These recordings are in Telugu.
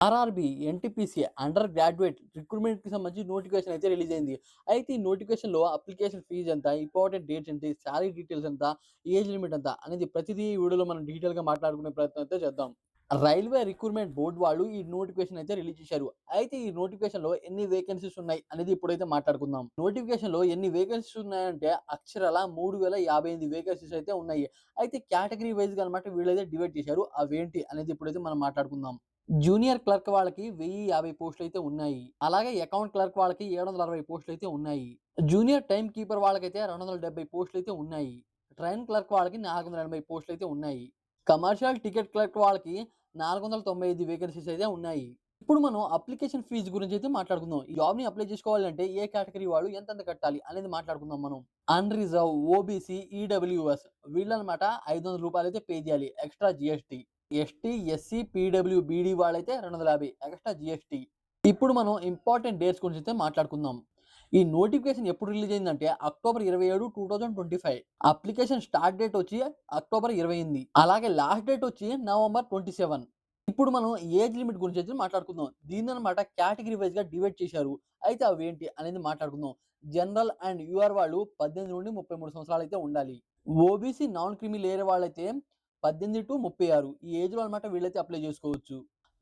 ఆర్ఆర్‌బీ, ఎన్‌టీపీసీ అండర్ గ్రాడ్యుయేట్ రిక్రూట్‌మెంట్‌కి సంబంధించి నోటిఫికేషన్ అయితే రిలీజ్ అయింది. అయితే ఈ నోటిఫికేషన్‌లో అప్లికేషన్ ఫీజ్ ఎంత, ఇంపార్టెంట్ డేట్స్ ఏంటి, సాలరీ డీటెయిల్స్ ఎంత, ఏజ్ లిమిట్ ఎంత అనేది ప్రతిదీ ఈ వీడియోలో మనం డీటెయిల్‌గా మాట్లాడుకునే ప్రయత్నం అయితే చేద్దాం. రైల్వే రిక్రూట్‌మెంట్ బోర్డ్ వాళ్ళు ఈ నోటిఫికేషన్ అయితే రిలీజ్ చేశారు. అయితే ఈ నోటిఫికేషన్‌లో ఎన్ని వేకెన్సీస్ ఉన్నాయి అనేది ఇప్పుడైతే మాట్లాడుకుందాం. నోటిఫికేషన్‌లో ఎన్ని వేకెన్సీస్ ఉన్నాయంటే అక్షరాల 3058 వేకెన్సీస్ అయితే ఉన్నాయి. అయితే కేటగరీ వైస్‌గా అన్నమాట వీళ్ళైతే డివైడ్ చేశారు. అవేంటి అనేది ఇప్పుడైతే మనం మాట్లాడుకుందాం. జూనియర్ క్లర్క్ వాళ్ళకి 1050 పోస్టులయితే ఉన్నాయి. అలాగే అకౌంట్ క్లర్క్ వాళ్ళకి 760 పోస్టులయితే ఉన్నాయి. జూనియర్ టైమ్ కీపర్ వాళ్ళకైతే 270 పోస్టులయితే ఉన్నాయి. ట్రైన్ క్లర్క్ వాళ్ళకి 480 పోస్టులయితే ఉన్నాయి. కమర్షియల్ టికెట్ క్లర్క్ వాళ్ళకి 495 వేకెన్సీస్ అయితే ఉన్నాయి. ఇప్పుడు మనం అప్లికేషన్ ఫీజ్ గురించయితే మాట్లాడుకుందాం. ఈ జాబ్‌ని అప్లై చేసుకోవాలంటే ఏ కేటగరీ వాళ్ళు ఎంతెంత కట్టాలి అనేది మాట్లాడుకుందాం మనం. అన్‌రిజర్వ్, ఓబీసీ, ఈడబ్ల్యూఎస్ వీళ్ళనమాట రూ. 500 అయితే పే చేయాలి. Extra GST. ST, SC, PWBD వాళ్ళైతే 250 ఎక్స్‌ట్రా జీఎస్టీ. ఇప్పుడు మనం ఇంపార్టెంట్ డేట్స్ గురించైతే మాట్లాడుకుందాం. ఈ నోటిఫికేషన్ ఎప్పుడు రిలీజ్ అయిందంటే అక్టోబర్ 27, 2025. అప్లికేషన్ స్టార్ట్ డేట్ వచ్చి అక్టోబర్ 28. అలాగే లాస్ట్ డేట్ వచ్చి నవంబర్ 27. ఇప్పుడు మనం ఏజ్ లిమిట్ గురించైతే మాట్లాడుకుందాం. దీన్ననమాట కేటగరీ వైస్‌గా డివైడ్ చేశారు. అయితే అవేంటి అనేది మాట్లాడుకుందాం. జనరల్ అండ్ యూఆర్ వాళ్ళు 18-33 సంవత్సరాలైతే ఉండాలి. ఓబీసీ నాన్ క్రిమీ లేయర్ వాళ్ళైతే 18-36 ఈ ఏజ్‌లో అన్నమాట వీళ్ళైతే అప్లై చేసుకోవచ్చు.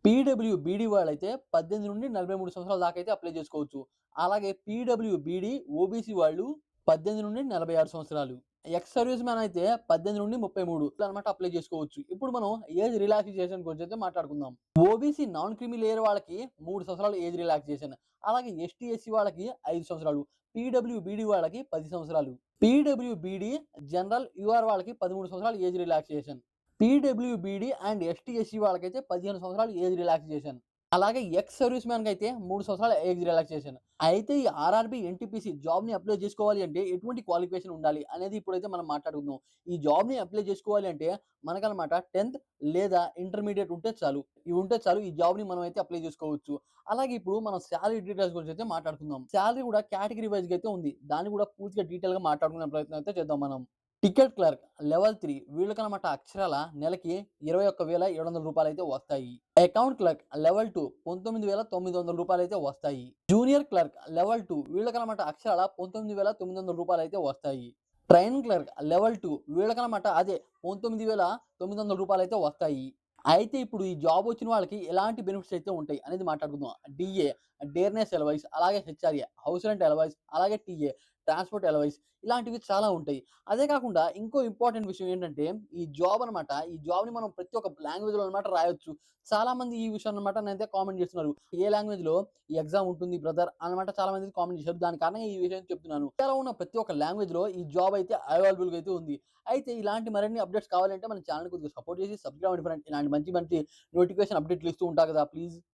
పీడబ్ల్యూబీడీ వాళ్ళైతే 18-43 సంవత్సరాల దాకా అయితే అప్లై చేసుకోవచ్చు. అలాగే పీడబ్ల్యూబీడీ, ఓబీసీ వాళ్ళు 18-46 సంవత్సరాలు. ఎక్స్ సర్వీస్ మ్యాన్ అయితే 18-33 ఇలా అన్నమాట అప్లై చేసుకోవచ్చు. ఇప్పుడు మనం ఏజ్ రిలాక్సేషన్ గురించైతే మాట్లాడుకుందాం. ఓబీసీ నాన్ క్రిమీ లేయర్ వాళ్ళకి 3 సంవత్సరాలు ఏజ్ రిలాక్సేషన్. అలాగే ఎస్టీ, ఎస్సీ వాళ్ళకి 5 సంవత్సరాలు. పీడబ్ల్యూబీడీ వాళ్ళకి 10 సంవత్సరాలు. పీడబ్ల్యూబీడీ, జనరల్, యూఆర్ వాళ్ళకి 13 సంవత్సరాలు age relaxation. PWBD and ST, SC వాళ్ళకైతే 15 సంవత్సరాలు ఏజ్ రిలాక్సేషన్. అలాగే ఎక్స్ సర్వీస్ మ్యాన్‌కి అయితే 3 సంవత్సరాల ఏజ్ రిలాక్సేషన్. అయితే ఈ ఆర్ఆర్‌బీ, ఎన్‌టీపీసీ జాబ్‌ని అప్లై చేసుకోవాలి అంటే ఎటువంటి క్వాలిఫికేషన్ ఉండాలి అనేది ఇప్పుడైతే మనం మాట్లాడుకుందాం. ఈ జాబ్‌ని అప్లై చేసుకోవాలి అంటే మనకనమాట 10థ్ లేదా ఇంటర్మీడియేట్ ఉంటే చాలు. ఇవి ఉంటే చాలు ఈ జాబ్‌ని మనం అయితే అప్లై చేసుకోవచ్చు. అలాగే ఇప్పుడు మనం సాలరీ డీటెయిల్స్ గురించి అయితే మాట్లాడుకుందాం. సాలరీ కూడా కేటగరీ వైస్‌గా అయితే ఉంది. దాన్ని కూడా పూర్తిగా డీటెయిల్‌గా మాట్లాడుకునే ప్రయత్నం అయితే చేద్దాం మనం. టికెట్ క్లర్క్ లెవెల్ 3 వీళ్ళకనమాట అక్షరాల నెలకి రూ. 21,700 అయితే వస్తాయి. అకౌంట్ క్లర్క్ లెవెల్ 2 రూ. 19,900 అయితే వస్తాయి. జూనియర్ క్లర్క్ లెవెల్ 2 వీళ్ళకనమాట అక్షరాల రూ. 19,900 అయితే వస్తాయి. ట్రైన్ క్లర్క్ లెవెల్ 2 వీళ్ళకనమాట అదే రూ. 19,900 అయితే వస్తాయి. అయితే ఇప్పుడు ఈ జాబ్ వచ్చిన వాళ్ళకి ఎలాంటి బెనిఫిట్స్ అయితే ఉంటాయి అనేది మాట్లాడుకుందాం. డీఏ, డేర్నెస్ అలవైస్, అలాగే హెచ్ఆర్ఏ, హౌస్ రెంట్ అలవైస్, అలాగే టీఏ, ట్రాన్స్‌పోర్ట్ అలవైస్ ఇలాంటివి చాలా ఉంటాయి. అదే కాకుండా ఇంకో ఇంపార్టెంట్ విషయం ఏంటంటే ఈ జాబ్ అనమాట. ఈ జాబ్‌ని మనం ప్రతి ఒక్క లాంగ్వేజ్‌లో అనమాట రాయొచ్చు. చాలామంది ఈ విషయాన్ని అనమాట నన్నైతే కామెంట్ చేస్తున్నారు. ఏ లాంగ్వేజ్‌లో ఈ ఎగ్జామ్ ఉంటుంది బ్రదర్ అనమాట చాలామంది కామెంట్ చేశారు. దాని కారణంగా ఈ విషయం చెప్తున్నాను. ఇండియాలో ఉన్న ప్రతి ఒక్క లాంగ్వేజ్‌లో ఈ జాబ్ అయితే అవైలబుల్‌గా అయితే ఉంది. అయితే ఇలాంటి మరిన్ని అప్డేట్స్ కావాలంటే మన ఛానెల్‌ని కొద్దిగా సపోర్ట్ చేసి సబ్స్క్రైబ్ అవ్వండి ఫ్రెండ్స్. ఇలాంటి మంచి మంచి నోటిఫికేషన్ అప్డేట్‌లు ఇస్తూ ఉంటా కదా! ప్లీజ్.